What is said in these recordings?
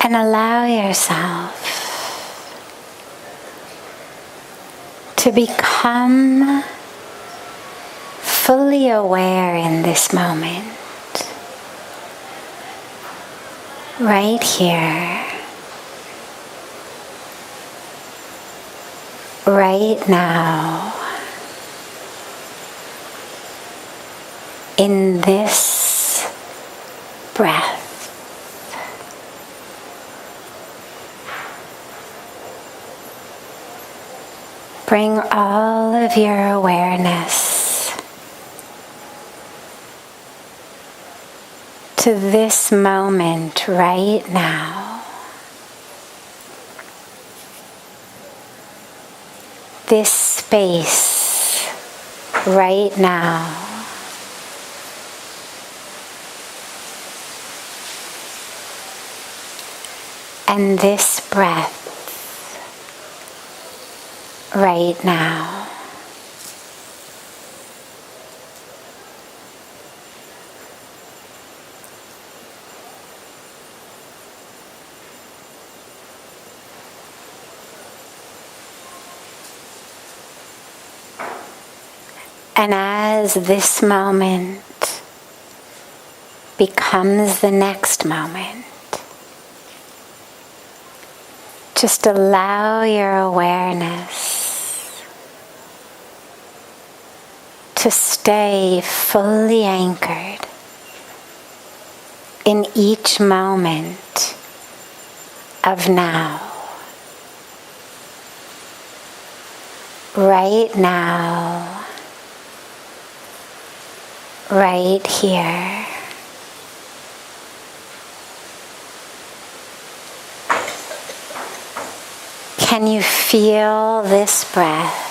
And allow yourself to become fully aware in this moment, right here, right now, in this breath. Bring all of your awareness to this moment right now. This space right now. And this breath right now. And as this moment becomes the next moment, just allow your awareness to stay fully anchored in each moment of now. Right now, right here. Can you feel this breath?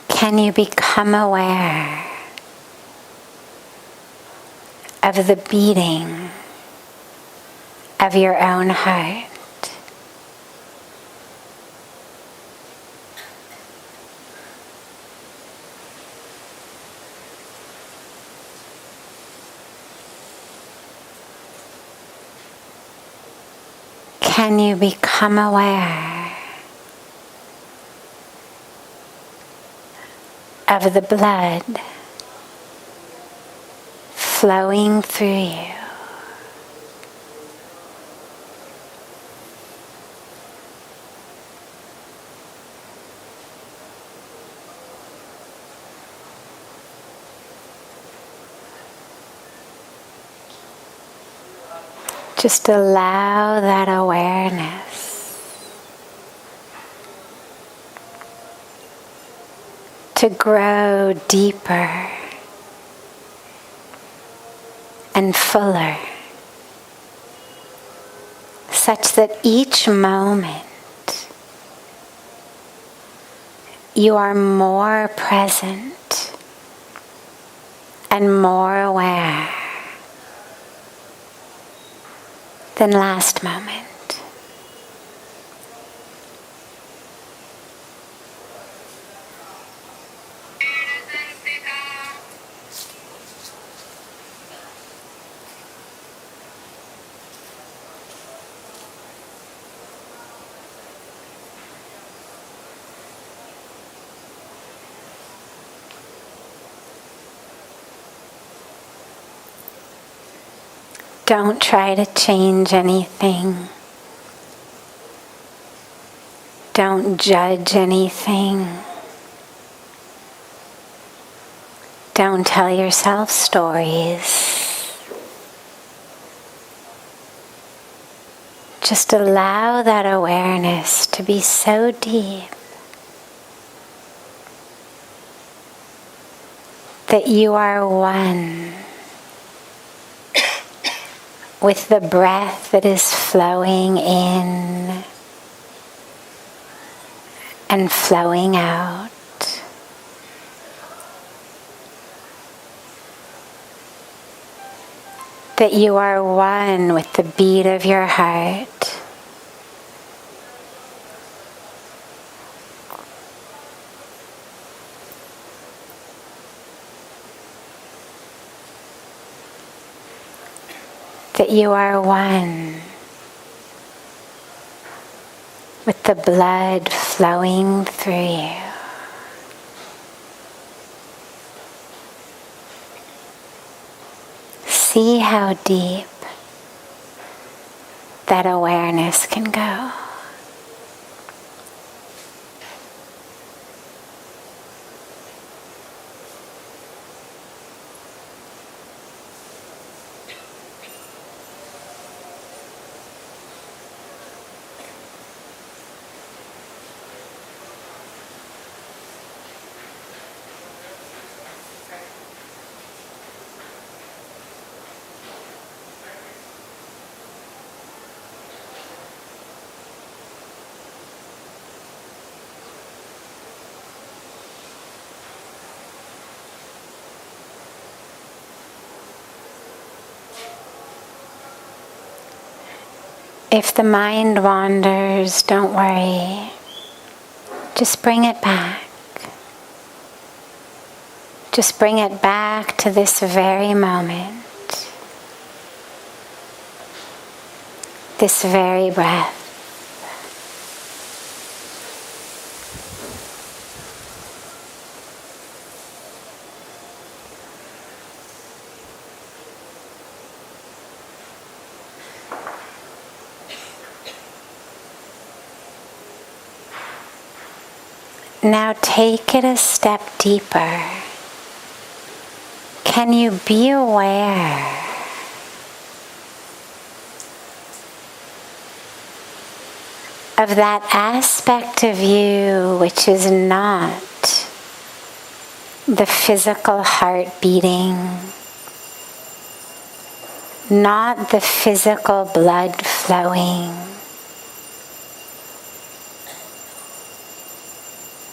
Can you become aware of the beating of your own heart? Can you become aware of the blood flowing through you? Just allow that awareness to grow deeper and fuller, such that each moment you are more present and more aware than last moment. Don't try to change anything. Don't judge anything. Don't tell yourself stories. Just allow that awareness to be so deep that you are one with the breath that is flowing in and flowing out. That you are one with the beat of your heart that you are one with the blood flowing through you. See how deep that awareness can go. If the mind wanders, don't worry. Just bring it back. Just bring it back to this very moment, this very breath. Now take it a step deeper. Can you be aware of that aspect of you which is not the physical heart beating, not the physical blood flowing,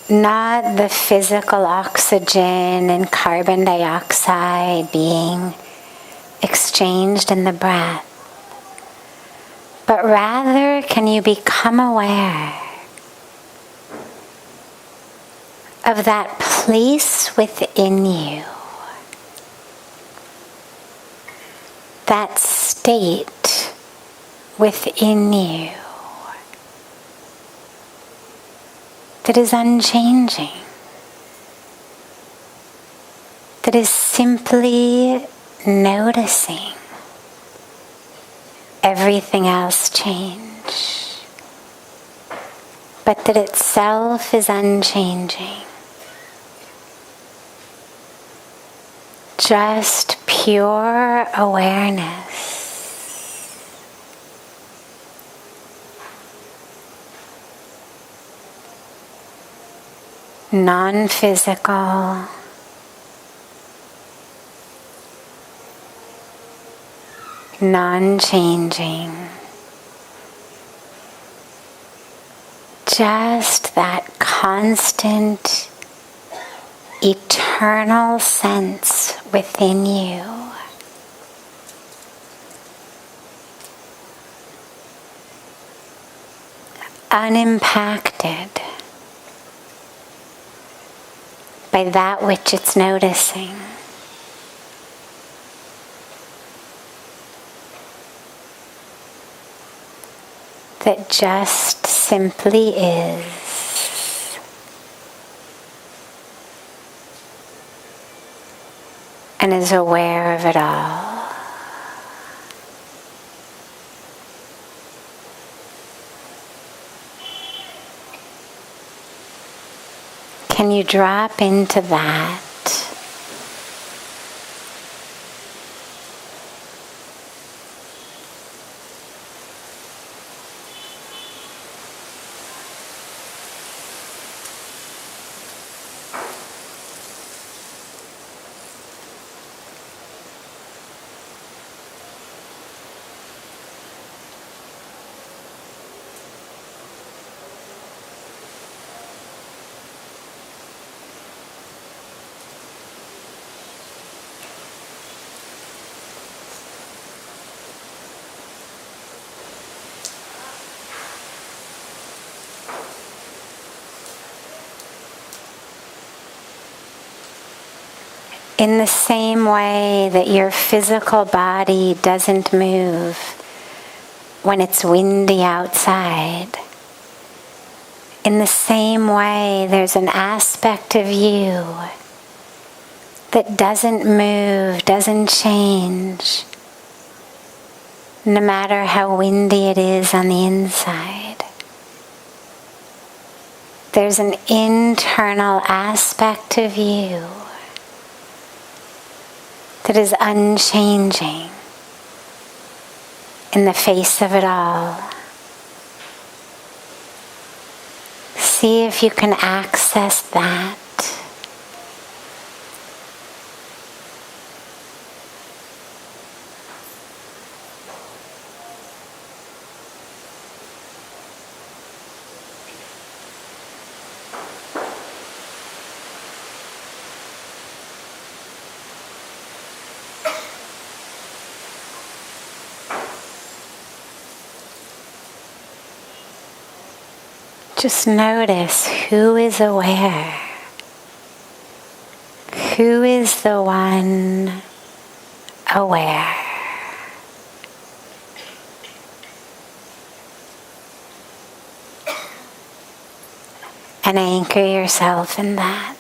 not the physical oxygen and carbon dioxide being exchanged in the breath, but rather can you become aware of that place within you, that state within you that is unchanging, that is simply noticing everything else change, but that itself is unchanging. Just pure awareness. Non-physical, non-changing, just that constant, eternal sense within you. Unimpacted by that which it's noticing. That just simply is. And is aware of it all. Can you drop into that? In the same way that your physical body doesn't move when it's windy outside, in the same way there's an aspect of you that doesn't move, doesn't change, no matter how windy it is on the inside. There's an internal aspect of you that is unchanging in the face of it all. See if you can access that. Just notice who is aware. Who is the one aware? And anchor yourself in that.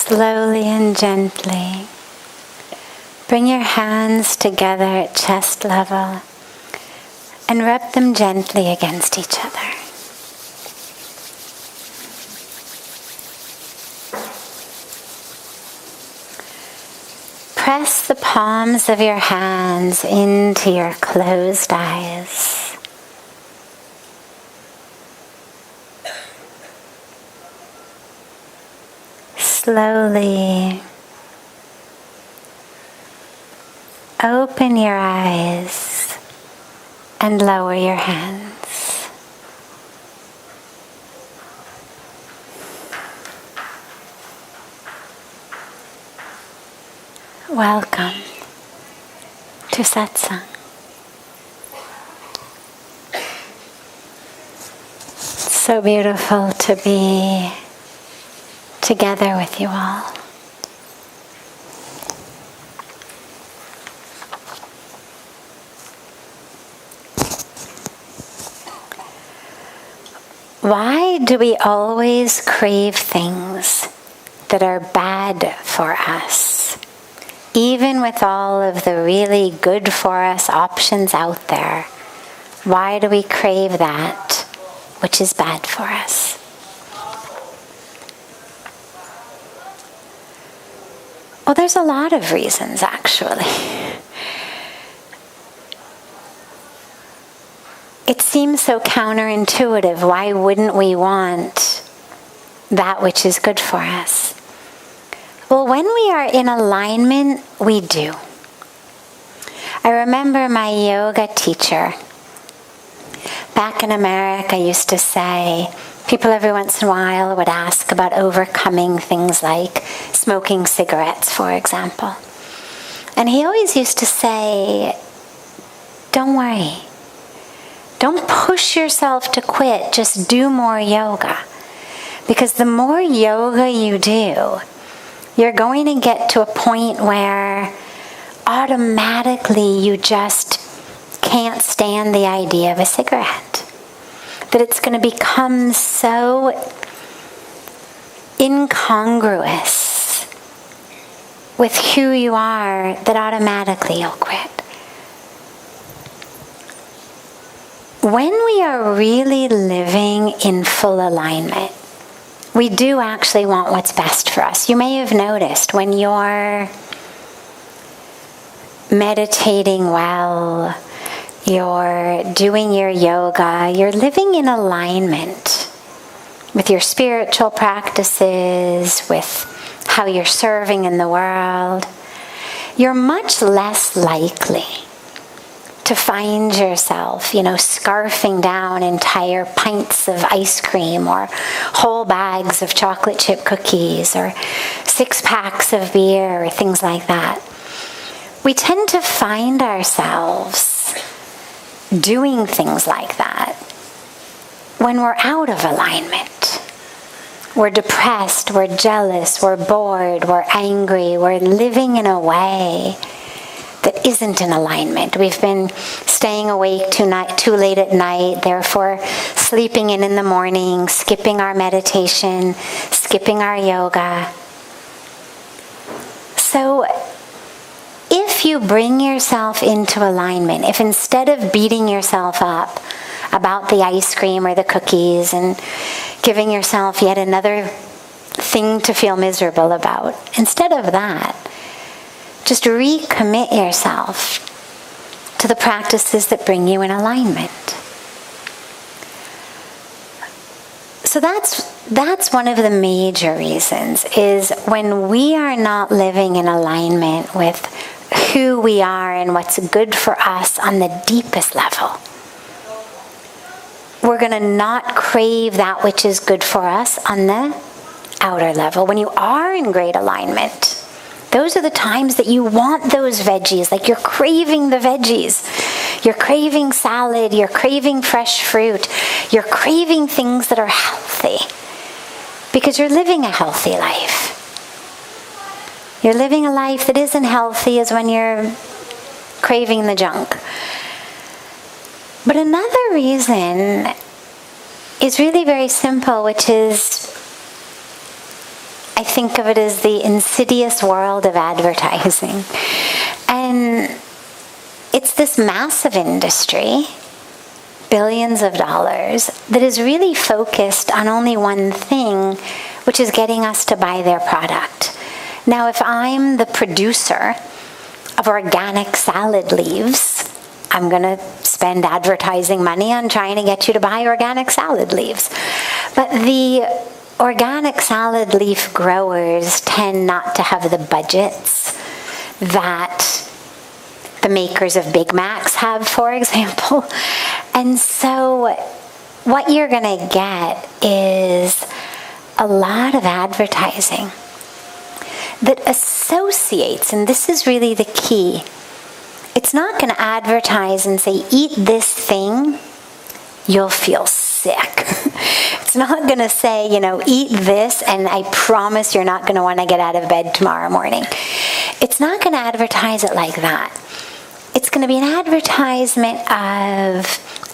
Slowly and gently, bring your hands together at chest level and rub them gently against each other. Press the palms of your hands into your closed eyes. Slowly open your eyes and lower your hands. Welcome to Satsang. It's so beautiful to be together with you all. Why do we always crave things that are bad for us? Even with all of the really good for us options out there, why do we crave that which is bad for us? Well, there's a lot of reasons, actually. It seems so counterintuitive. Why wouldn't we want that which is good for us? Well, when we are in alignment, we do. I remember my yoga teacher back in America used to say, people every once in a while would ask about overcoming things like smoking cigarettes, for example. And he always used to say, don't worry. Don't push yourself to quit. Just do more yoga. Because the more yoga you do, you're going to get to a point where automatically you just can't stand the idea of a cigarette. That it's going to become so incongruous with who you are that automatically you'll quit. When we are really living in full alignment, we do actually want what's best for us. You may have noticed when you're meditating well, you're doing your yoga, you're living in alignment with your spiritual practices, with how you're serving in the world, you're much less likely to find yourself, scarfing down entire pints of ice cream or whole bags of chocolate chip cookies or 6 packs of beer or things like that. We tend to find ourselves doing things like that when we're out of alignment. We're depressed, we're jealous, we're bored, we're angry, we're living in a way that isn't in alignment. We've been staying awake too late at night, therefore sleeping in the morning, skipping our meditation, skipping our yoga. So if you bring yourself into alignment, if instead of beating yourself up about the ice cream or the cookies and giving yourself yet another thing to feel miserable about, instead of that, just recommit yourself to the practices that bring you in alignment. So that's one of the major reasons, is when we are not living in alignment with who we are and what's good for us on the deepest level, we're going to not crave that which is good for us on the outer level. When you are in great alignment, those are the times that you want those veggies, like you're craving the veggies. You're craving salad, you're craving fresh fruit, you're craving things that are healthy because you're living a healthy life. You're living a life that isn't healthy is when you're craving the junk. But another reason is really very simple, which is, I think of it as the insidious world of advertising. And it's this massive industry, billions of dollars, that is really focused on only one thing, which is getting us to buy their product. Now, if I'm the producer of organic salad leaves, I'm going to spend advertising money on trying to get you to buy organic salad leaves. But the organic salad leaf growers tend not to have the budgets that the makers of Big Macs have, for example. And so what you're going to get is a lot of advertising that associates, and this is really the key, it's not going to advertise and say, eat this thing, you'll feel sick. It's not going to say, eat this and I promise you're not going to want to get out of bed tomorrow morning. It's not going to advertise it like that. It's going to be an advertisement of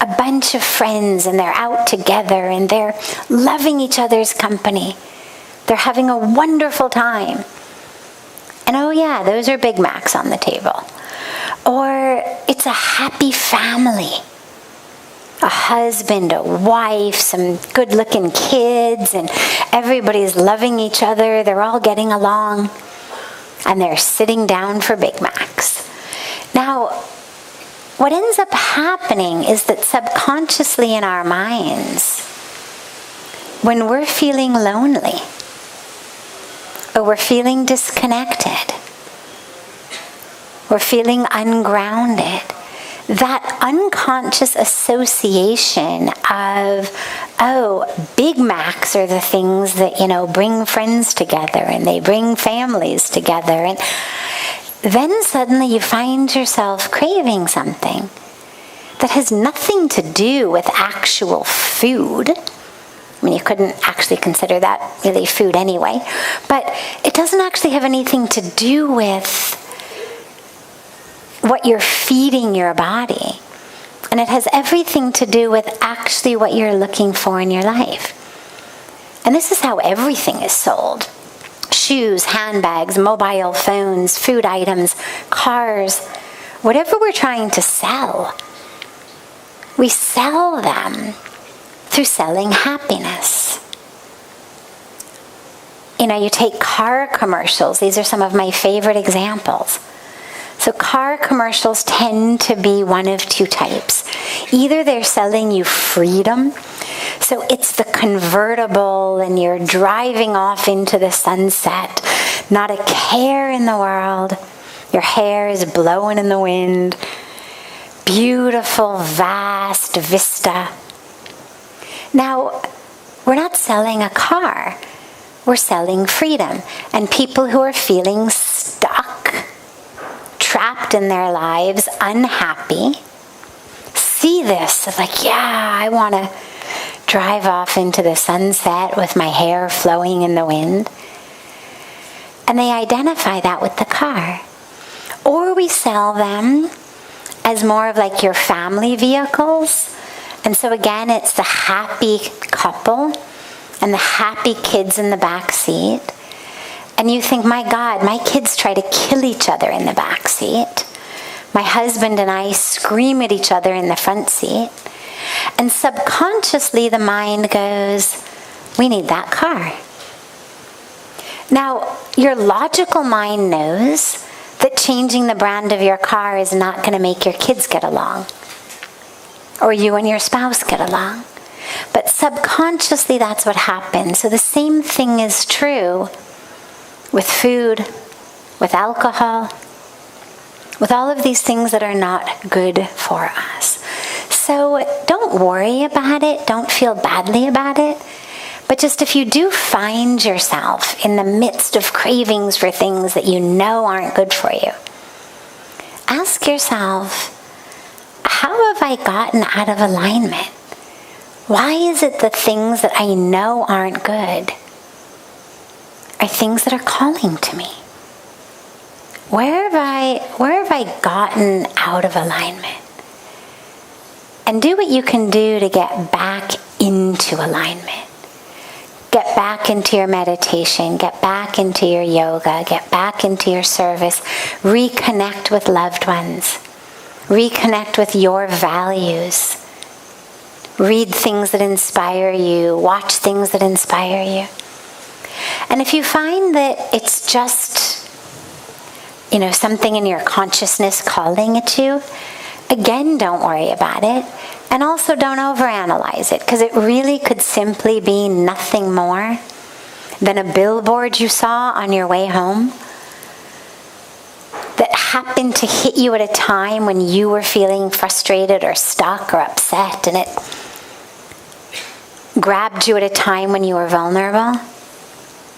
a bunch of friends and they're out together and they're loving each other's company. They're having a wonderful time. And oh yeah, those are Big Macs on the table. Or it's a happy family. A husband, a wife, some good-looking kids, and everybody's loving each other. They're all getting along. And they're sitting down for Big Macs. Now, what ends up happening is that subconsciously in our minds, when we're feeling lonely, or we're feeling disconnected, we're feeling ungrounded, that unconscious association of, Big Macs are the things that, bring friends together and they bring families together. And then suddenly you find yourself craving something that has nothing to do with actual food. I mean, you couldn't actually consider that really food anyway. But it doesn't actually have anything to do with what you're feeding your body. And it has everything to do with actually what you're looking for in your life. And this is how everything is sold. Shoes, handbags, mobile phones, food items, cars, whatever we're trying to sell, we sell them through selling happiness. You take car commercials. These are some of my favorite examples. So car commercials tend to be one of two types. Either they're selling you freedom, so it's the convertible and you're driving off into the sunset, not a care in the world. Your hair is blowing in the wind. Beautiful, vast vista. Now, we're not selling a car. We're selling freedom. And people who are feeling stuck, trapped in their lives, unhappy, see this. It's like, yeah, I want to drive off into the sunset with my hair flowing in the wind. And they identify that with the car. Or we sell them as more of like your family vehicles. And so again, it's the happy couple and the happy kids in the back seat. And you think, my God, my kids try to kill each other in the back seat. My husband and I scream at each other in the front seat. And subconsciously the mind goes, we need that car. Now, your logical mind knows that changing the brand of your car is not going to make your kids get along, or you and your spouse get along. But subconsciously, that's what happens. So the same thing is true with food, with alcohol, with all of these things that are not good for us. So don't worry about it. Don't feel badly about it. But just if you do find yourself in the midst of cravings for things that you know aren't good for you, ask yourself, how have I gotten out of alignment? Why is it the things that I know aren't good are things that are calling to me? Where have I gotten out of alignment? And do what you can do to get back into alignment. Get back into your meditation, get back into your yoga, get back into your service, reconnect with loved ones, reconnect with your values, read things that inspire you, watch things that inspire you. And if you find that it's just, something in your consciousness calling at you, again, don't worry about it. And also don't overanalyze it, because it really could simply be nothing more than a billboard you saw on your way home that happened to hit you at a time when you were feeling frustrated or stuck or upset, and it grabbed you at a time when you were vulnerable.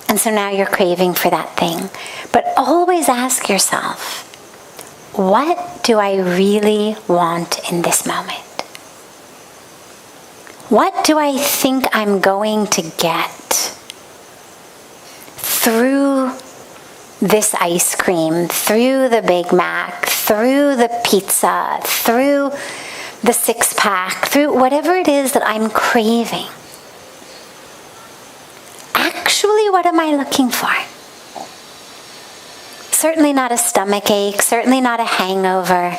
And so now you're craving for that thing. But always ask yourself, what do I really want in this moment? What do I think I'm going to get through this ice cream, through the Big Mac, through the pizza, through the six-pack, through whatever it is that I'm craving? Actually, what am I looking for? Certainly not a stomach ache, certainly not a hangover.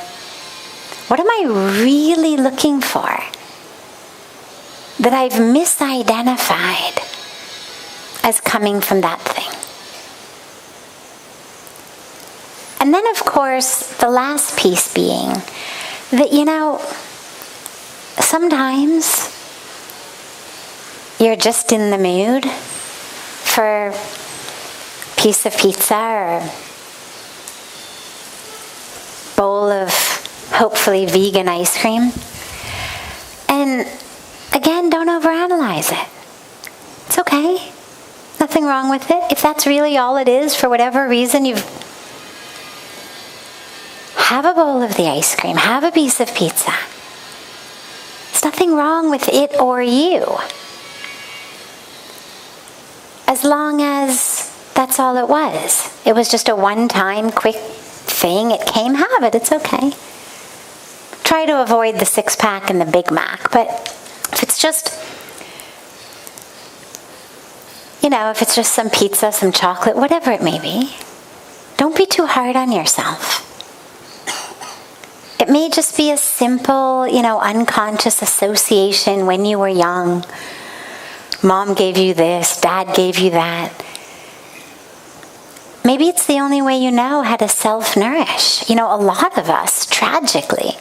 What am I really looking for that I've misidentified as coming from that thing? And then, of course, the last piece being that, sometimes you're just in the mood for a piece of pizza or a bowl of hopefully vegan ice cream. And again, don't overanalyze it. It's okay. Nothing wrong with it. If that's really all it is, for whatever reason, have a bowl of the ice cream. Have a piece of pizza. There's nothing wrong with it or you. As long as that's all it was. It was just a one-time quick thing. It came, have it. It's okay. Try to avoid the six-pack and the Big Mac. But if it's just, if it's just some pizza, some chocolate, whatever it may be, don't be too hard on yourself. It may just be a simple, unconscious association when you were young. Mom gave you this, Dad gave you that. Maybe it's the only way you know how to self-nourish. A lot of us, tragically,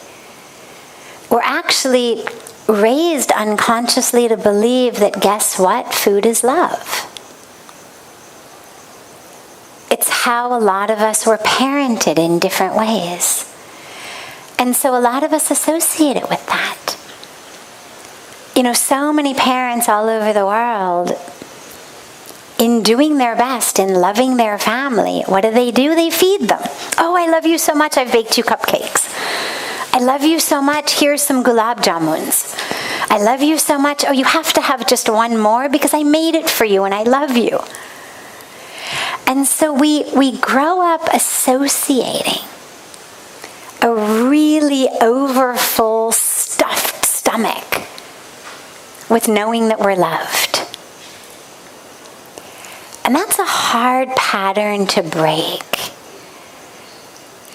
we're actually raised unconsciously to believe that, guess what? Food is love. It's how a lot of us were parented in different ways. And so a lot of us associate it with that. So many parents all over the world, in doing their best, in loving their family, what do? They feed them. Oh, I love you so much, I've baked you cupcakes. I love you so much, here's some gulab jamuns. I love you so much, oh, you have to have just one more because I made it for you and I love you. And so we grow up associating a really overfull, stuffed stomach with knowing that we're loved. And that's a hard pattern to break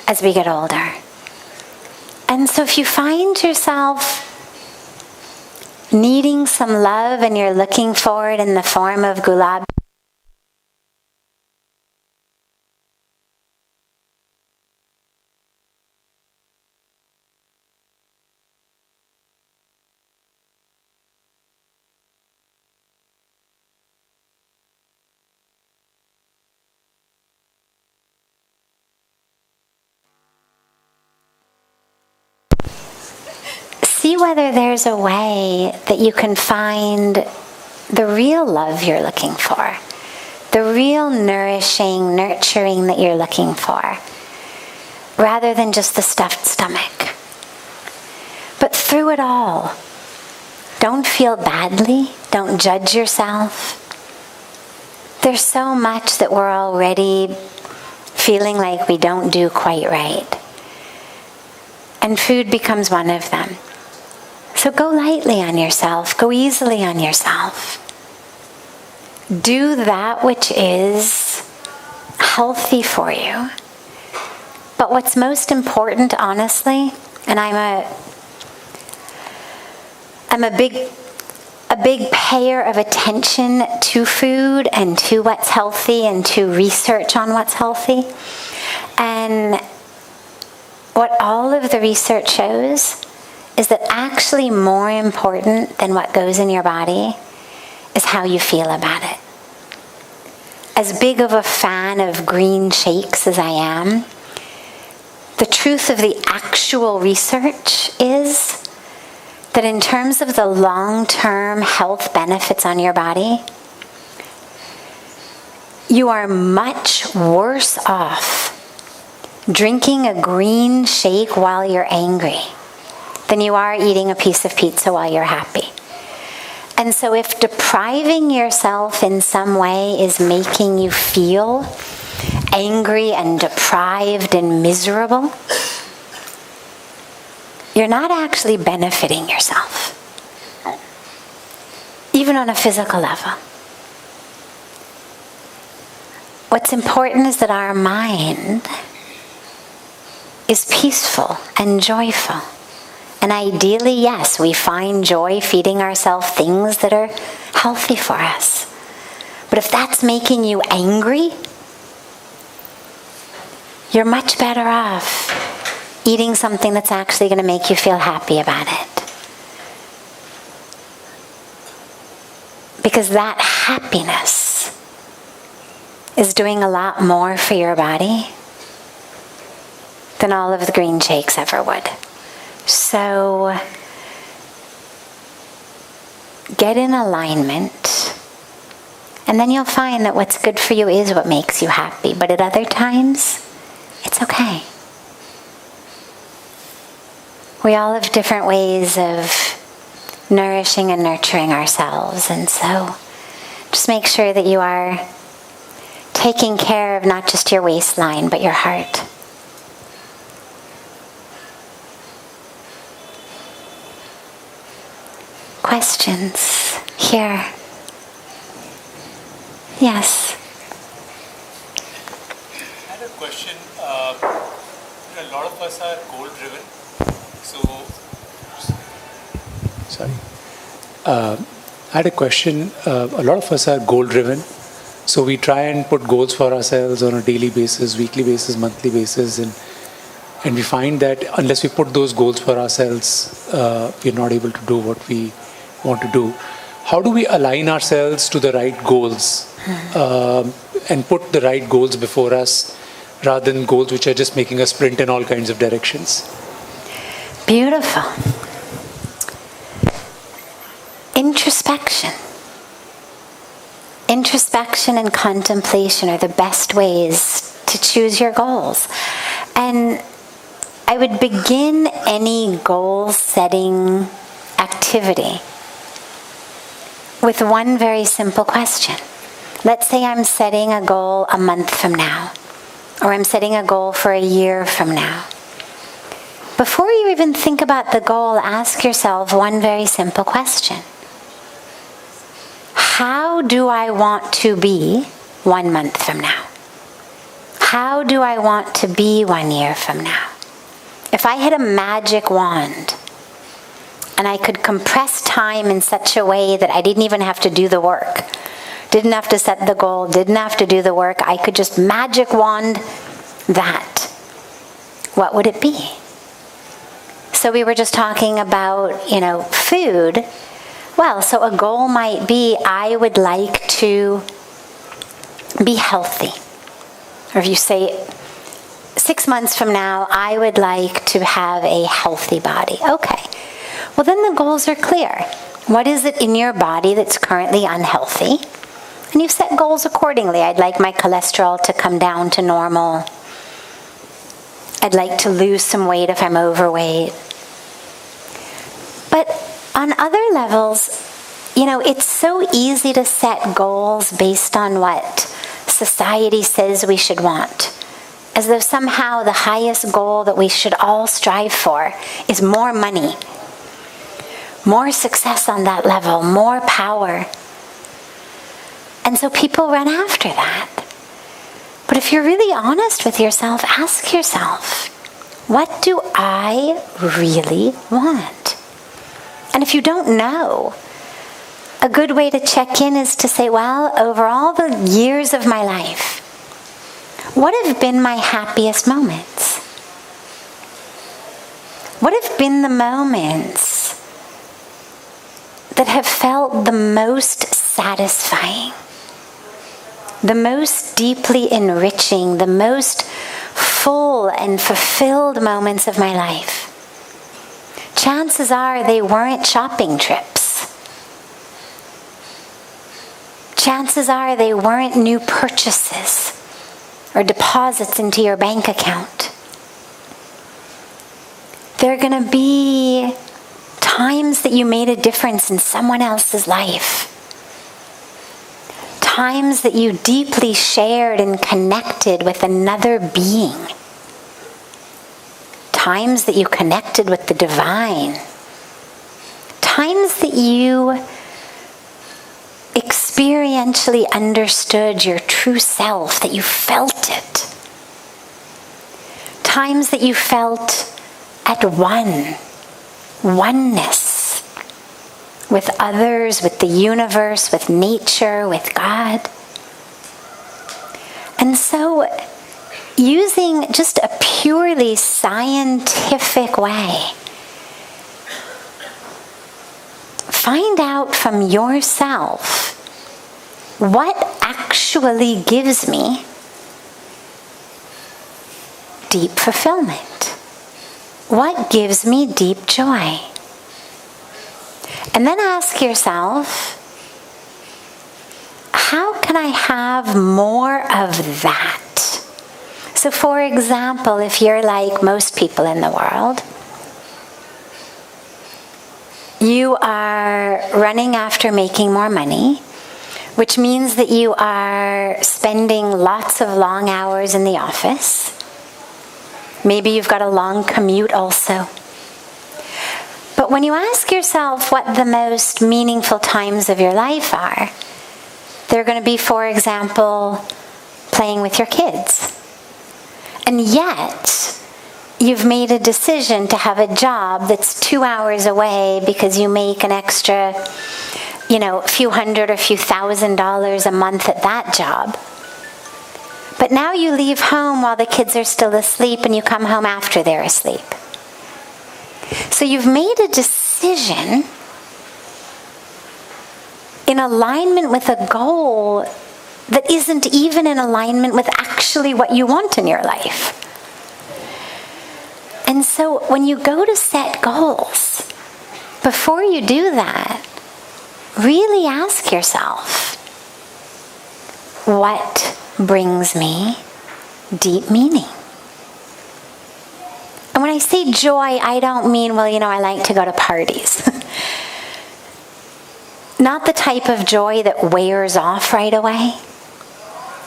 as we get older. And so if you find yourself needing some love and you're looking for it in the form of gulab, see whether there's a way that you can find the real love you're looking for, the real nourishing, nurturing that you're looking for, rather than just the stuffed stomach. But through it all, don't feel badly, don't judge yourself. There's so much that we're already feeling like we don't do quite right. And food becomes one of them. So go lightly on yourself, go easily on yourself. Do that which is healthy for you. But what's most important, honestly, and I'm a big payer of attention to food and to what's healthy and to research on what's healthy. And what all of the research shows is that actually more important than what goes in your body is how you feel about it. As big of a fan of green shakes as I am, the truth of the actual research is that in terms of the long-term health benefits on your body, you are much worse off drinking a green shake while you're angry than you are eating a piece of pizza while you're happy. And so if depriving yourself in some way is making you feel angry and deprived and miserable, you're not actually benefiting yourself, even on a physical level. What's important is that our mind is peaceful and joyful. And ideally, yes, we find joy feeding ourselves things that are healthy for us. But if that's making you angry, you're much better off eating something that's actually going to make you feel happy about it. Because that happiness is doing a lot more for your body than all of the green shakes ever would. So get in alignment, and then you'll find that what's good for you is what makes you happy. But at other times, it's okay. We all have different ways of nourishing and nurturing ourselves, and so just make sure that you are taking care of not just your waistline, but your heart. Questions here? Yes. I had a question. A lot of us are goal-driven. I had a question. A lot of us are goal-driven. So we try and put goals for ourselves on a daily basis, weekly basis, monthly basis, and we find that unless we put those goals for ourselves, we're not able to do what we want to do. How do we align ourselves to the right goals and put the right goals before us rather than goals which are just making us sprint in all kinds of directions? Beautiful. Introspection. Introspection and contemplation are the best ways to choose your goals. And I would begin any goal-setting activity with one very simple question. Let's say I'm setting a goal a month from now, or I'm setting a goal for a year from now. Before you even think about the goal, ask yourself one very simple question. How do I want to be 1 month from now? How do I want to be 1 year from now? If I had a magic wand and I could compress time in such a way that I didn't even have to do the work, didn't have to set the goal, didn't have to do the work, I could just magic wand that, what would it be? So we were just talking about, food. Well, so a goal might be, I would like to be healthy. Or if you say, 6 months from now, I would like to have a healthy body. Okay. Well, then the goals are clear. What is it in your body that's currently unhealthy? And you set goals accordingly. I'd like my cholesterol to come down to normal. I'd like to lose some weight if I'm overweight. But on other levels, it's so easy to set goals based on what society says we should want. As though somehow the highest goal that we should all strive for is more money, more success on that level, more power. And so people run after that. But if you're really honest with yourself, ask yourself, what do I really want? And if you don't know, a good way to check in is to say, well, over all the years of my life, what have been my happiest moments? What have been the moments that have felt the most satisfying, the most deeply enriching, the most full and fulfilled moments of my life? Chances are they weren't shopping trips. Chances are they weren't new purchases or deposits into your bank account. They're going to be times that you made a difference in someone else's life. Times that you deeply shared and connected with another being. Times that you connected with the divine. Times that you experientially understood your true self, that you felt it. Times that you felt at oneness with others, with the universe, with nature, with God. And so, using just a purely scientific way, find out from yourself what actually gives me deep fulfillment. What gives me deep joy? And then ask yourself, how can I have more of that? So for example, if you're like most people in the world, you are running after making more money, which means that you are spending lots of long hours in the office. Maybe you've got a long commute also. But when you ask yourself what the most meaningful times of your life are, they're going to be, for example, playing with your kids. And yet, you've made a decision to have a job that's 2 hours away because you make an extra, a few hundred or a few $1,000s a month at that job. But now you leave home while the kids are still asleep and you come home after they're asleep. So you've made a decision in alignment with a goal that isn't even in alignment with actually what you want in your life. And so when you go to set goals, before you do that, really ask yourself, what brings me deep meaning? And when I say joy, I don't mean, I like to go to parties. Not the type of joy that wears off right away.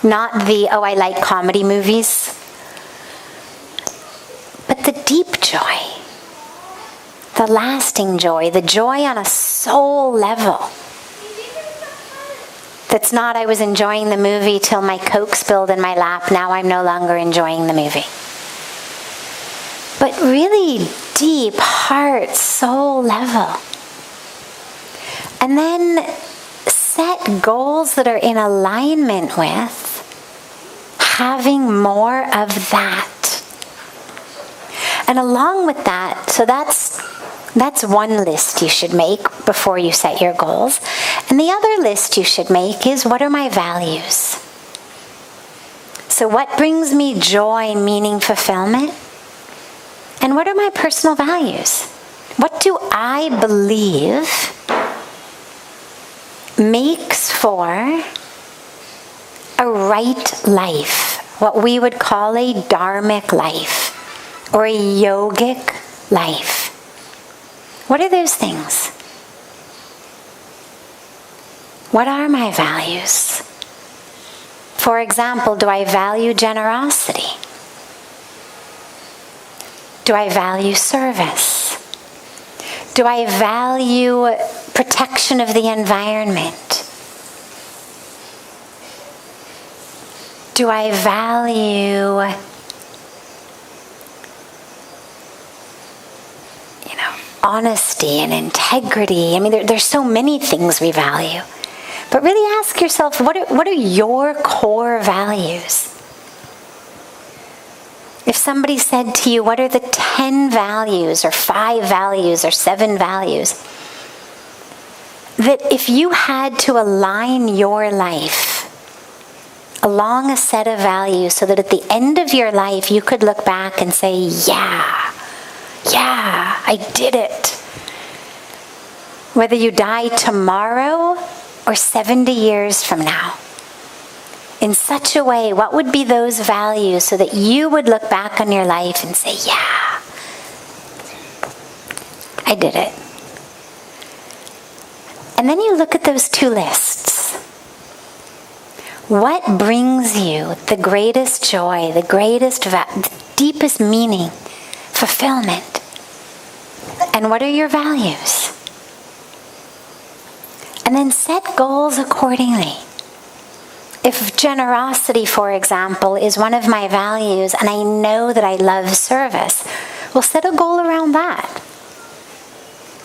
Not the, I like comedy movies. But the deep joy. The lasting joy. The joy on a soul level. That's not, I was enjoying the movie till my Coke spilled in my lap. Now I'm no longer enjoying the movie. But really deep heart, soul level. And then set goals that are in alignment with having more of that. And along with that, so that's one list you should make before you set your goals. And the other list you should make is, what are my values? So what brings me joy, meaning, fulfillment? And what are my personal values? What do I believe makes for a right life? What we would call a dharmic life or a yogic life. What are those things? What are my values? For example, do I value generosity? Do I value service? Do I value protection of the environment? Do I value, honesty and integrity? There's so many things we value. But really ask yourself, what are your core values? If somebody said to you, what are the 10 values or 5 values or 7 values that if you had to align your life along a set of values so that at the end of your life you could look back and say, yeah, I did it. Whether you die tomorrow or 70 years from now. In such a way, what would be those values so that you would look back on your life and say, yeah, I did it. And then you look at those two lists. What brings you the greatest joy, the greatest, the deepest meaning, fulfillment? And what are your values? And then set goals accordingly. If generosity, for example, is one of my values and I know that I love service, well, set a goal around that.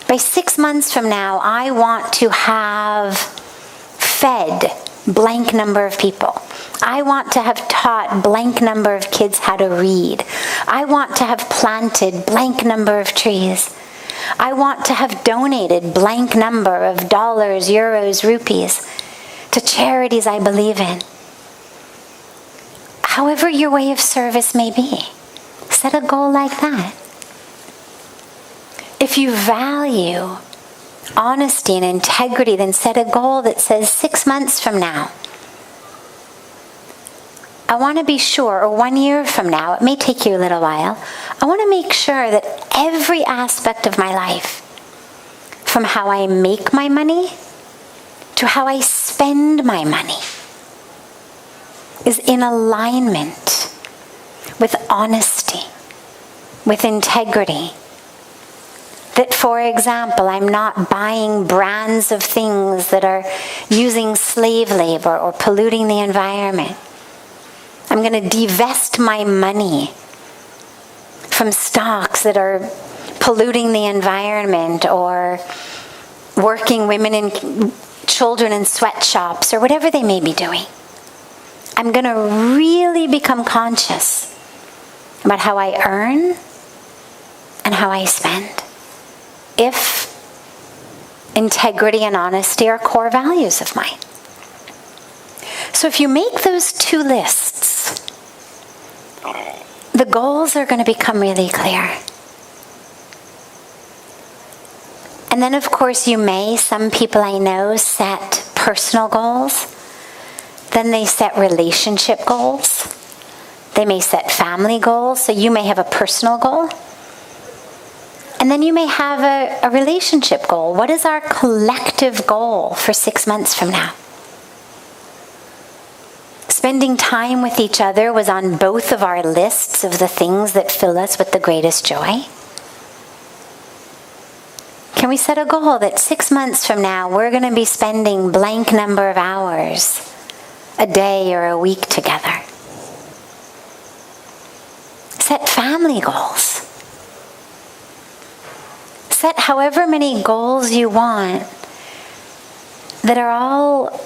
By 6 months from now, I want to have fed blank number of people. I want to have taught blank number of kids how to read. I want to have planted blank number of trees. I want to have donated blank number of dollars, euros, rupees to charities I believe in. However your way of service may be, set a goal like that. If you value honesty and integrity, then set a goal that says 6 months from now, I want to be sure, or 1 year from now, it may take you a little while, I want to make sure that every aspect of my life, from how I make my money to how I spend my money, is in alignment with honesty, with integrity. That, for example, I'm not buying brands of things that are using slave labor or polluting the environment. I'm going to divest my money from stocks that are polluting the environment or working women in children in sweatshops or whatever they may be doing. I'm going to really become conscious about how I earn and how I spend. If integrity and honesty are core values of mine. So if you make those two lists, the goals are going to become really clear. And then, of course, some people I know set personal goals. Then they set relationship goals. They may set family goals. So you may have a personal goal. And then you may have a relationship goal. What is our collective goal for 6 months from now? Spending time with each other was on both of our lists of the things that fill us with the greatest joy. Can we set a goal that 6 months from now we're going to be spending blank number of hours a day or a week together? Set family goals. Set however many goals you want that are all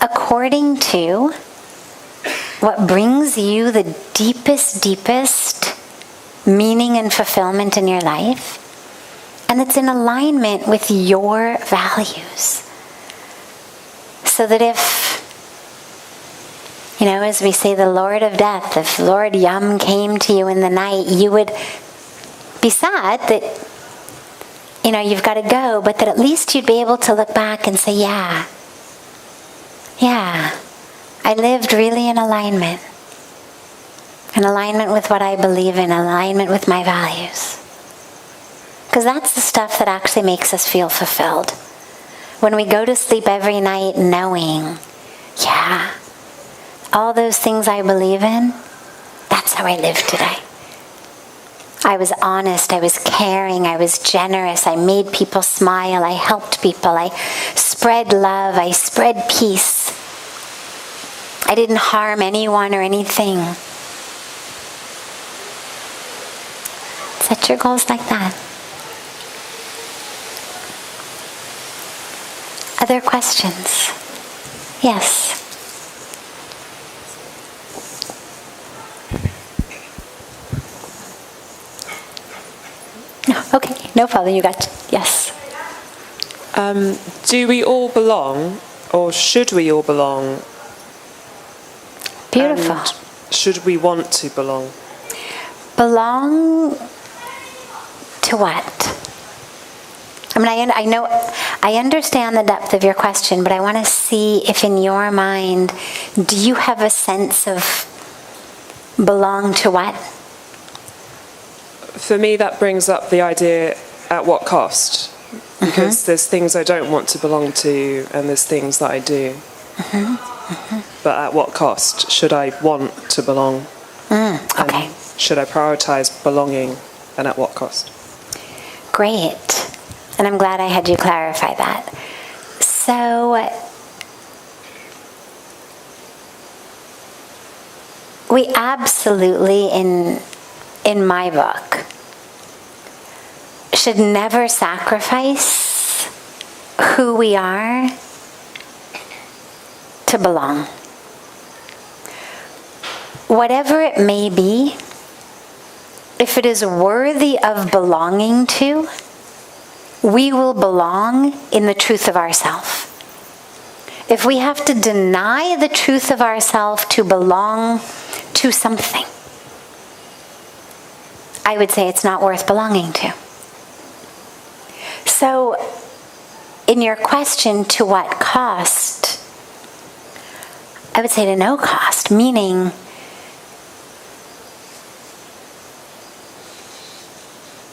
according to what brings you the deepest meaning and fulfillment in your life, and it's in alignment with your values. So that if, as we say, the Lord of Death, if Lord Yum came to you in the night, you would be sad that, you've got to go, but that at least you'd be able to look back and say, yeah, I lived really in alignment with what I believe in, alignment with my values. Because that's the stuff that actually makes us feel fulfilled. When we go to sleep every night knowing, all those things I believe in, that's how I live today. I was honest, I was caring, I was generous, I made people smile, I helped people, I spread love, I spread peace. I didn't harm anyone or anything. Set your goals like that. Other questions? Yes. No, okay, no problem. You got yes. Do we all belong, or should we all belong? Beautiful. And should we want to belong? Belong to what? I understand the depth of your question, but I want to see if in your mind, do you have a sense of belong to what? For me, that brings up the idea, at what cost? Because there's things I don't want to belong to, and there's things that I do. But at what cost? Should I want to belong? Okay. And should I prioritize belonging, and at what cost? Great. And I'm glad I had you clarify that. So, we absolutely, in my book, should never sacrifice who we are to belong. Whatever it may be, if it is worthy of belonging to, we will belong in the truth of ourself. If we have to deny the truth of ourself to belong to something, I would say it's not worth belonging to. So, in your question, to what cost? I would say to no cost, meaning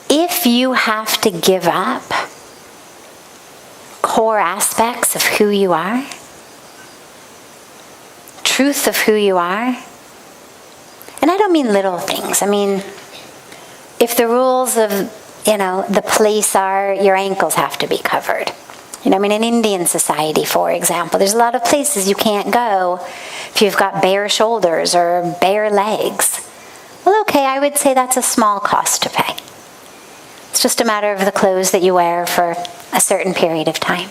if you have to give up core aspects of who you are, truth of who you are, and I don't mean little things. I mean, if the rules of, the place are your ankles have to be covered. In Indian society, for example, there's a lot of places you can't go if you've got bare shoulders or bare legs. Well, okay, I would say that's a small cost to pay. It's just a matter of the clothes that you wear for a certain period of time.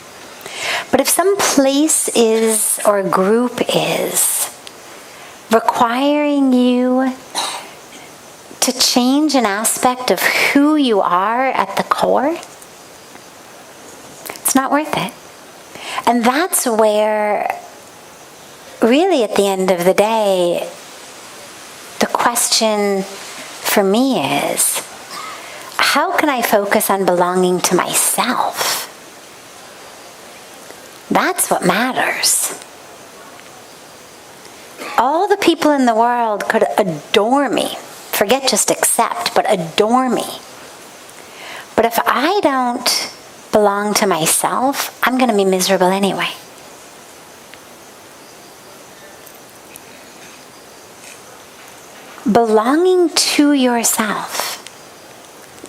But if some place is, or group is, requiring you to change an aspect of who you are at the core, it's not worth it. And that's where, really at the end of the day, the question for me is, how can I focus on belonging to myself? That's what matters. All the people in the world could adore me. Forget just accept, but adore me. But if I don't belong to myself, I'm going to be miserable anyway. Belonging to yourself,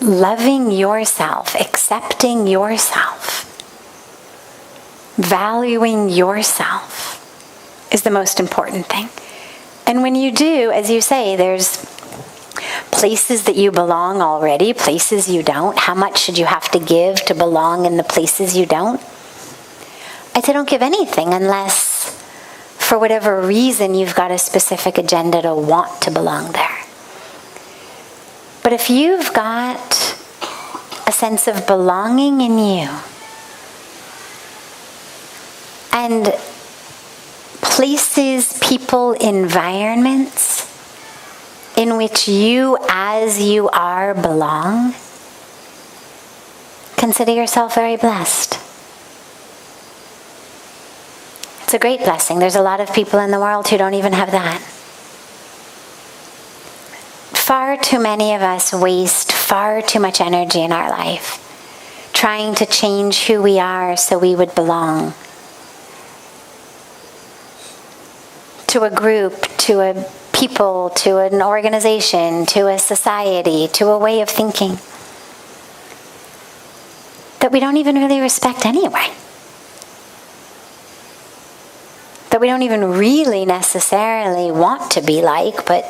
loving yourself, accepting yourself, valuing yourself is the most important thing. And when you do, as you say, there's places that you belong already, places you don't. How much should you have to give to belong in the places you don't? I say don't give anything unless, for whatever reason, you've got a specific agenda to want to belong there. But if you've got a sense of belonging in you, and places, people, environments in which you as you are belong, consider yourself very blessed. It's a great blessing. There's a lot of people in the world who don't even have that. Far too many of us waste far too much energy in our life trying to change who we are so we would belong to a group, to a people, to an organization, to a society, to a way of thinking that we don't even really respect anyway. That we don't even really necessarily want to be like, but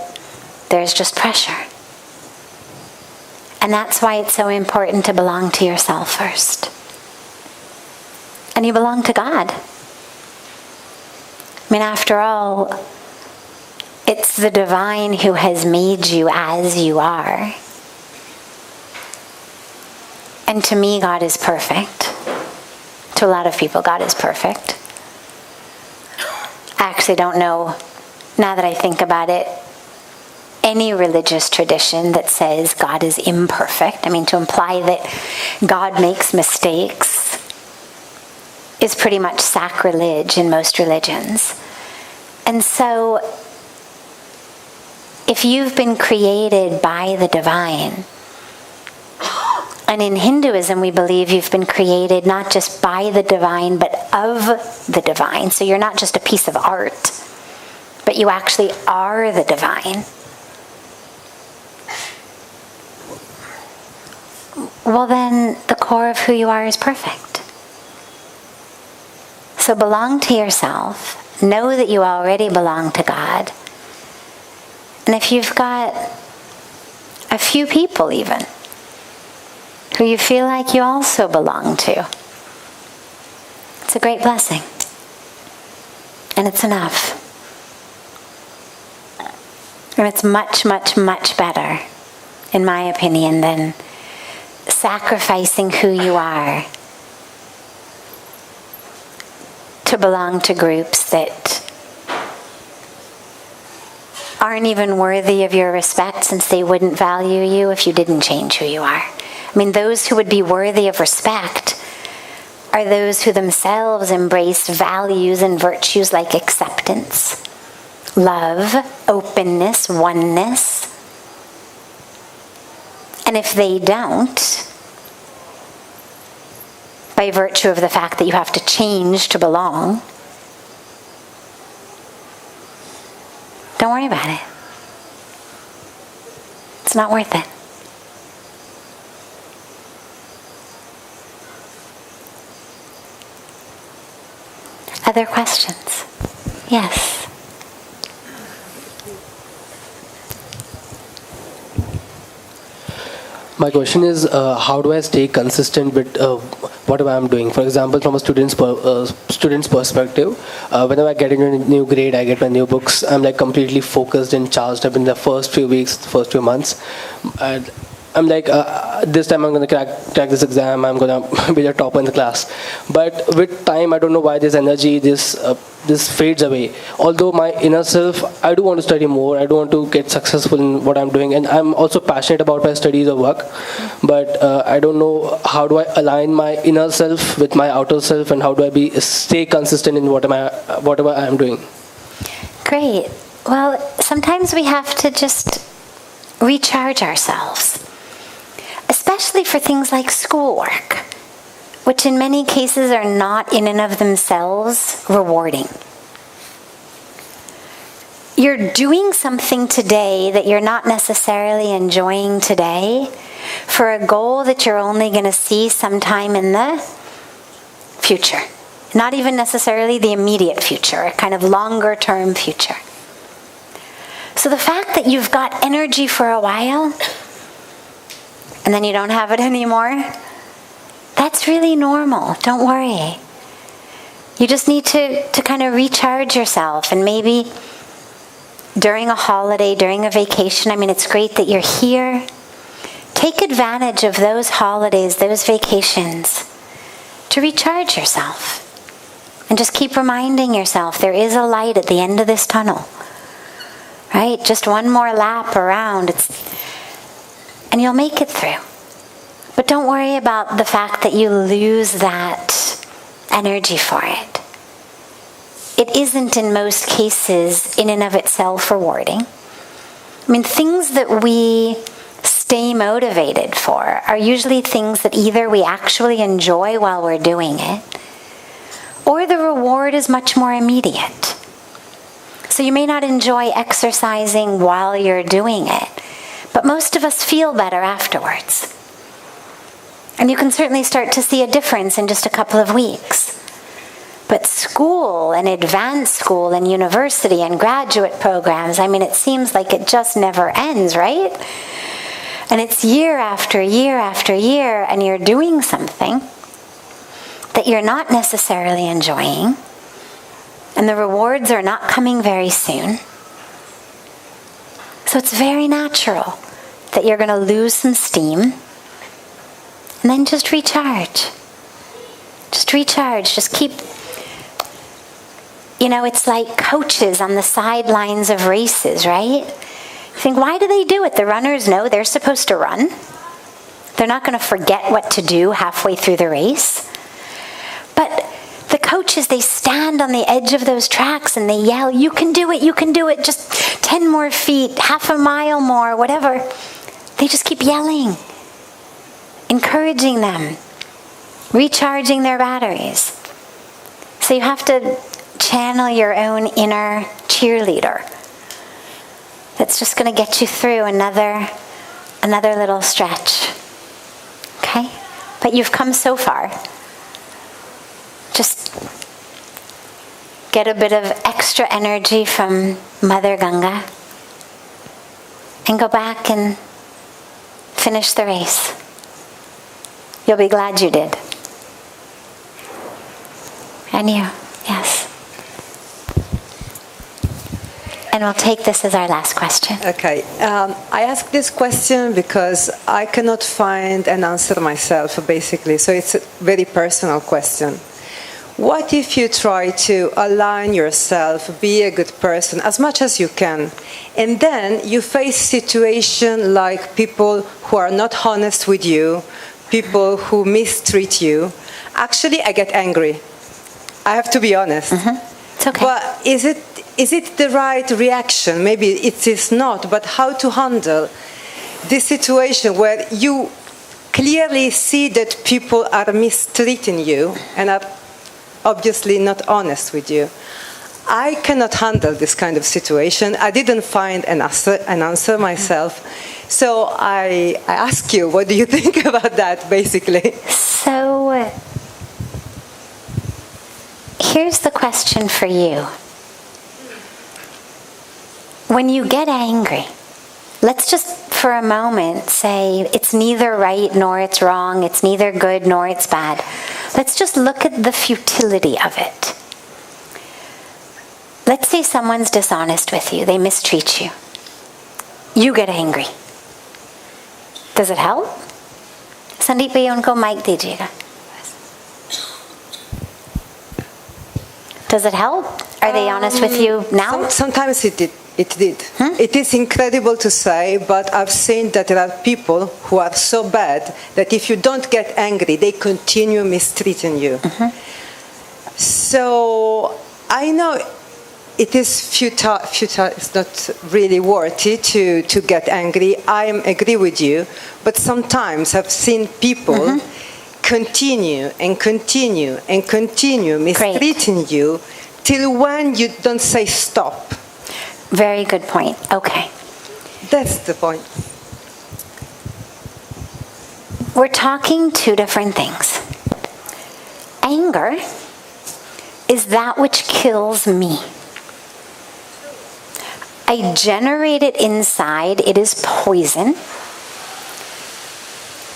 there's just pressure. And that's why it's so important to belong to yourself first. And you belong to God. I mean, after all, it's the divine who has made you as you are. And to me, God is perfect. To a lot of people, God is perfect. I actually don't know, now that I think about it, any religious tradition that says God is imperfect. I mean, to imply that God makes mistakes is pretty much sacrilege in most religions. And so, if you've been created by the divine, and in Hinduism we believe you've been created not just by the divine, but of the divine. So you're not just a piece of art, but you actually are the divine. Well, then the core of who you are is perfect. So belong to yourself. Know that you already belong to God. And if you've got a few people even who you feel like you also belong to, it's a great blessing. And it's enough. And it's much, much, much better, in my opinion, than sacrificing who you are to belong to groups that aren't even worthy of your respect, since they wouldn't value you if you didn't change who you are. I mean, those who would be worthy of respect are those who themselves embrace values and virtues like acceptance, love, openness, oneness. And if they don't, by virtue of the fact that you have to change to belong, don't worry about it. It's not worth it. Other questions? Yes. My question is, how do I stay consistent with whatever I'm doing? For example, from a student's perspective, whenever I get into a new grade, I get my new books, I'm like completely focused and charged up in the first few weeks, first few months. And I'm like, this time I'm going to crack this exam, I'm going to be the top in the class. But with time, I don't know why this energy, this fades away. Although my inner self, I do want to study more, I do want to get successful in what I'm doing, and I'm also passionate about my studies or work. But I don't know, how do I align my inner self with my outer self, and how do I stay consistent in whatever I'm doing? Great. Well, sometimes we have to just recharge ourselves. Especially for things like schoolwork, which in many cases are not in and of themselves rewarding. You're doing something today that you're not necessarily enjoying today for a goal that you're only going to see sometime in the future. Not even necessarily the immediate future, a kind of longer term future. So the fact that you've got energy for a while and then you don't have it anymore, that's really normal. Don't worry. You just need to kind of recharge yourself, and maybe during a holiday, during a vacation, I mean, it's great that you're here. Take advantage of those holidays, those vacations, to recharge yourself. And just keep reminding yourself there is a light at the end of this tunnel. Right? Just one more lap around, and you'll make it through. But don't worry about the fact that you lose that energy for it. It isn't in most cases in and of itself rewarding. I mean, things that we stay motivated for are usually things that either we actually enjoy while we're doing it, or the reward is much more immediate. So you may not enjoy exercising while you're doing it, but most of us feel better afterwards. And you can certainly start to see a difference in just a couple of weeks. But school and advanced school and university and graduate programs, I mean, it seems like it just never ends, right? And it's year after year after year, and you're doing something that you're not necessarily enjoying, and the rewards are not coming very soon. So it's very natural that you're going to lose some steam, and then just recharge. Just recharge. Just keep, it's like coaches on the sidelines of races, right? You think, why do they do it? The runners know they're supposed to run. They're not going to forget what to do halfway through the race. But the coaches, they stand on the edge of those tracks and they yell, you can do it, just 10 more feet, half a mile more, whatever. They just keep yelling, encouraging them, recharging their batteries. So you have to channel your own inner cheerleader that's just going to get you through another little stretch. Okay? But you've come so far. Just get a bit of extra energy from Mother Ganga and go back and finish the race. You'll be glad you did. And you, yes. And we'll take this as our last question. Okay. I ask this question because I cannot find an answer myself, basically. So it's a very personal question. What if you try to align yourself, be a good person as much as you can, and then you face situations like people who are not honest with you, people who mistreat you? Actually, I get angry. I have to be honest. Mm-hmm. It's okay. But is it the right reaction? Maybe it is not, but how to handle this situation where you clearly see that people are mistreating you and are obviously not honest with you? I cannot handle this kind of situation. I didn't find an answer myself. So I ask you, what do you think about that, basically? So, here's the question for you. When you get angry, let's just for a moment say it's neither right nor it's wrong, it's neither good nor it's bad. Let's just look at the futility of it. Let's say someone's dishonest with you, they mistreat you. You get angry. Does it help? Sandeep भैया उनको mic दीजिएगा. Does it help? Are they honest with you now? Sometimes it did. It is incredible to say, but I've seen that there are people who are so bad that if you don't get angry, they continue mistreating you. So I know it is futile. It's not really worthy to get angry. I agree with you, but sometimes I've seen people continue mistreating you till when you don't say stop. Very good point. Okay. That's the point. We're talking two different things. Anger is that which kills me. I generate it inside. It is poison.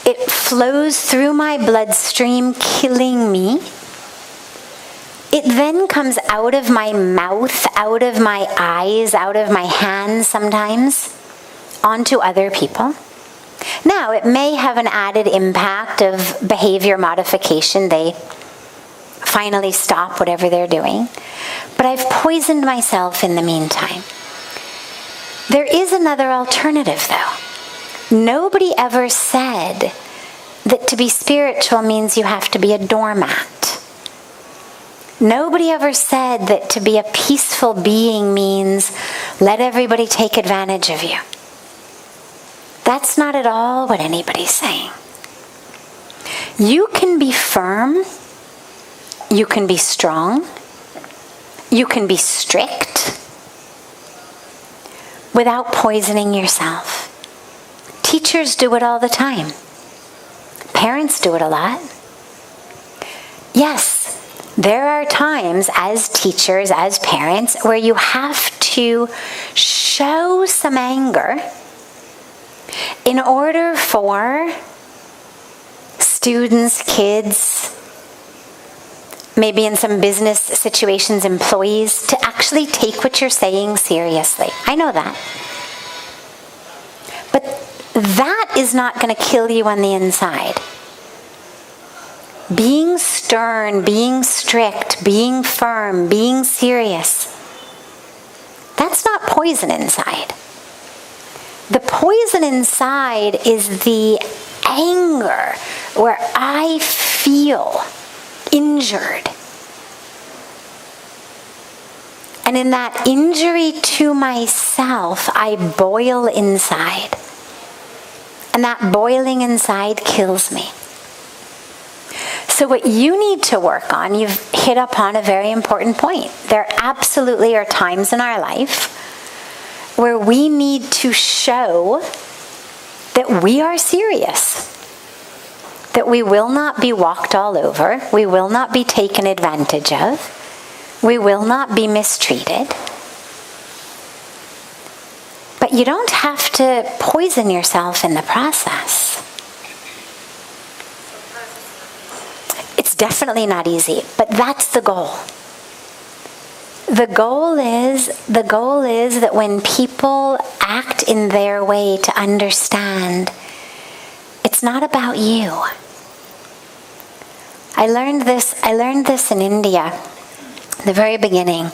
It flows through my bloodstream, killing me. It then comes out of my mouth, out of my eyes, out of my hands sometimes, onto other people. Now, it may have an added impact of behavior modification. They finally stop whatever they're doing. But I've poisoned myself in the meantime. There is another alternative, though. Nobody ever said that to be spiritual means you have to be a doormat. Nobody ever said that to be a peaceful being means let everybody take advantage of you. That's not at all what anybody's saying. You can be firm. You can be strong. You can be strict without poisoning yourself. Teachers do it all the time. Parents do it a lot. Yes, there are times as teachers, as parents, where you have to show some anger in order for students, kids, maybe in some business situations, employees, to actually take what you're saying seriously. I know that. But that is not going to kill you on the inside. Being stern, being strict, being firm, being serious, that's not poison inside. The poison inside is the anger where I feel injured. And in that injury to myself, I boil inside. And that boiling inside kills me. So what you need to work on, you've hit upon a very important point. There absolutely are times in our life where we need to show that we are serious, that we will not be walked all over, we will not be taken advantage of, we will not be mistreated. But you don't have to poison yourself in the process. It's definitely not easy, but that's the goal. The goal is that when people act in their way, to understand it's not about you. I learned this in India, the very beginning,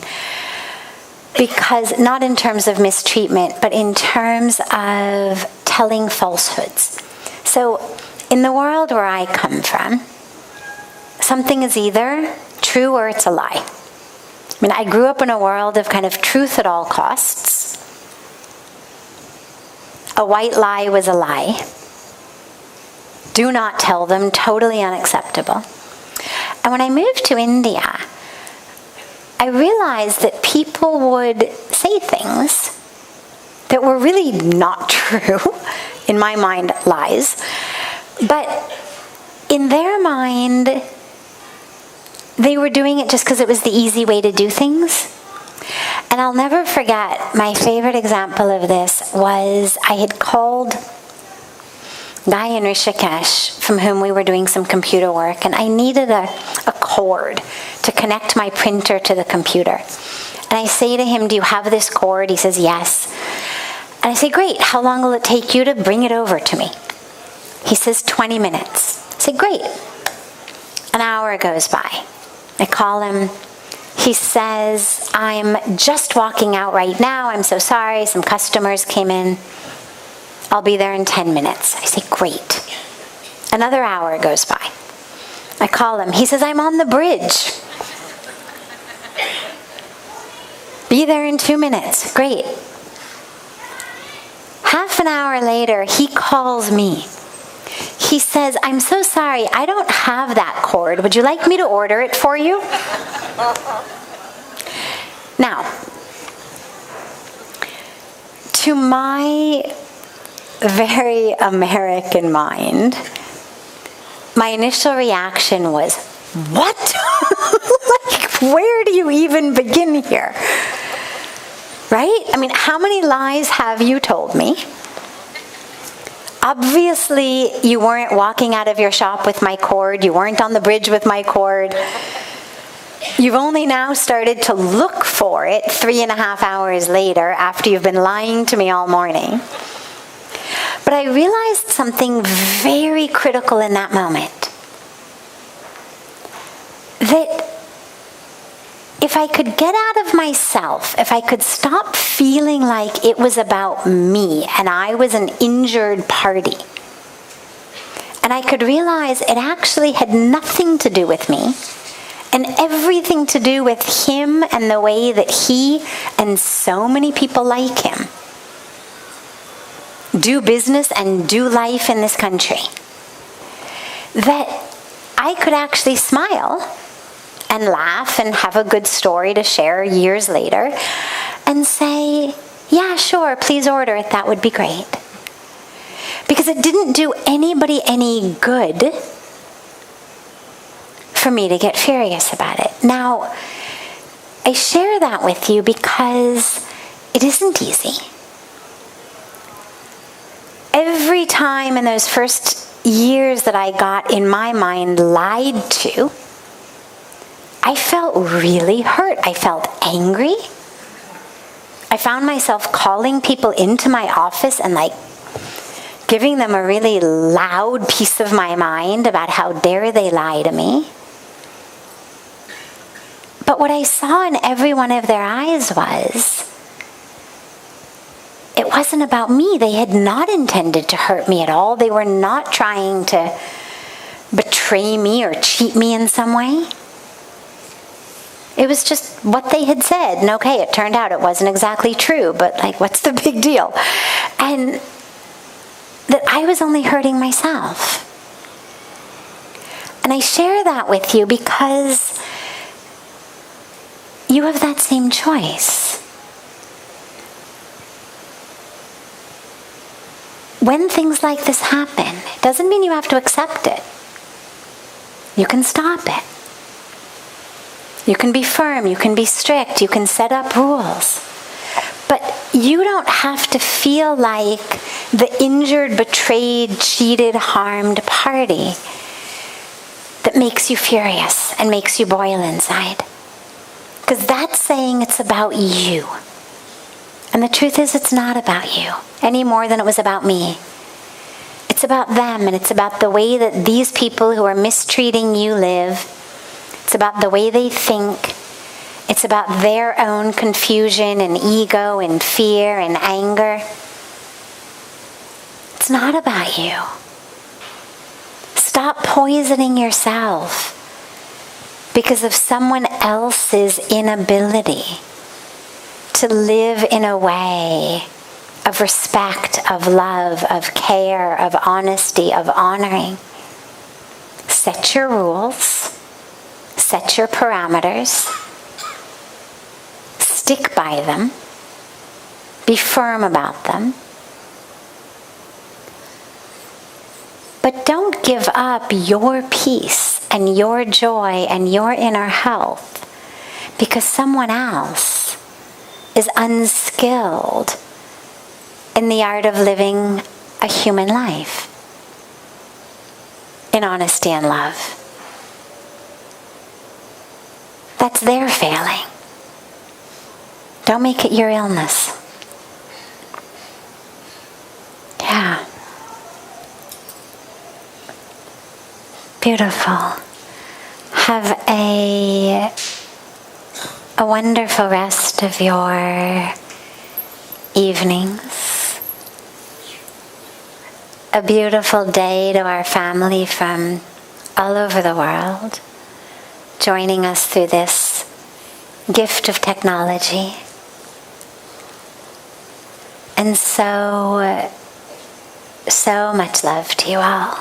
because not in terms of mistreatment, but in terms of telling falsehoods. So in the world where I come from, something is either true or it's a lie. I mean, I grew up in a world of kind of truth at all costs. A white lie was a lie. Do not tell them, totally unacceptable. And when I moved to India, I realized that people would say things that were really not true, in my mind, lies. But in their mind, they were doing it just because it was the easy way to do things. And I'll never forget, my favorite example of this was I had called a guy in Rishikesh from whom we were doing some computer work, and I needed a cord to connect my printer to the computer. And I say to him, do you have this cord? He says, yes. And I say, great, how long will it take you to bring it over to me? He says, 20 minutes. I say, great. An hour goes by. I call him. He says, I'm just walking out right now. I'm so sorry. Some customers came in. I'll be there in 10 minutes. I say, great. Another hour goes by. I call him. He says, I'm on the bridge. Be there in 2 minutes. Great. Half an hour later, he calls me. He says, I'm so sorry, I don't have that cord. Would you like me to order it for you? Now, to my very American mind, my initial reaction was, what? Like, where do you even begin here? Right? I mean, how many lies have you told me? Obviously, you weren't walking out of your shop with my cord. You weren't on the bridge with my cord. You've only now started to look for it 3.5 hours later after you've been lying to me all morning. But I realized something very critical in that moment. That if I could get out of myself, if I could stop feeling like it was about me and I was an injured party, and I could realize it actually had nothing to do with me and everything to do with him and the way that he and so many people like him do business and do life in this country, that I could actually smile and laugh and have a good story to share years later and say, yeah, sure, please order it, that would be great. Because it didn't do anybody any good for me to get furious about it. Now, I share that with you because it isn't easy. Every time in those first years that I got, in my mind, lied to, I felt really hurt. I felt angry. I found myself calling people into my office and giving them a really loud piece of my mind about how dare they lie to me. But what I saw in every one of their eyes was, it wasn't about me. They had not intended to hurt me at all. They were not trying to betray me or cheat me in some way. It was just what they had said. And okay, it turned out it wasn't exactly true, but what's the big deal? And that I was only hurting myself. And I share that with you because you have that same choice. When things like this happen, it doesn't mean you have to accept it. You can stop it. You can be firm, you can be strict, you can set up rules. But you don't have to feel like the injured, betrayed, cheated, harmed party that makes you furious and makes you boil inside. Because that's saying it's about you. And the truth is, it's not about you any more than it was about me. It's about them, and it's about the way that these people who are mistreating you live. It's about the way they think. It's about their own confusion and ego and fear and anger. It's not about you. Stop poisoning yourself because of someone else's inability to live in a way of respect, of love, of care, of honesty, of honoring. Set your rules. Set your parameters. Stick by them. Be firm about them. But don't give up your peace and your joy and your inner health because someone else is unskilled in the art of living a human life in honesty and love. That's their failing. Don't make it your illness. Yeah. Beautiful. Have a wonderful rest of your evenings. A beautiful day to our family from all over the world, joining us through this gift of technology. And so much love to you all.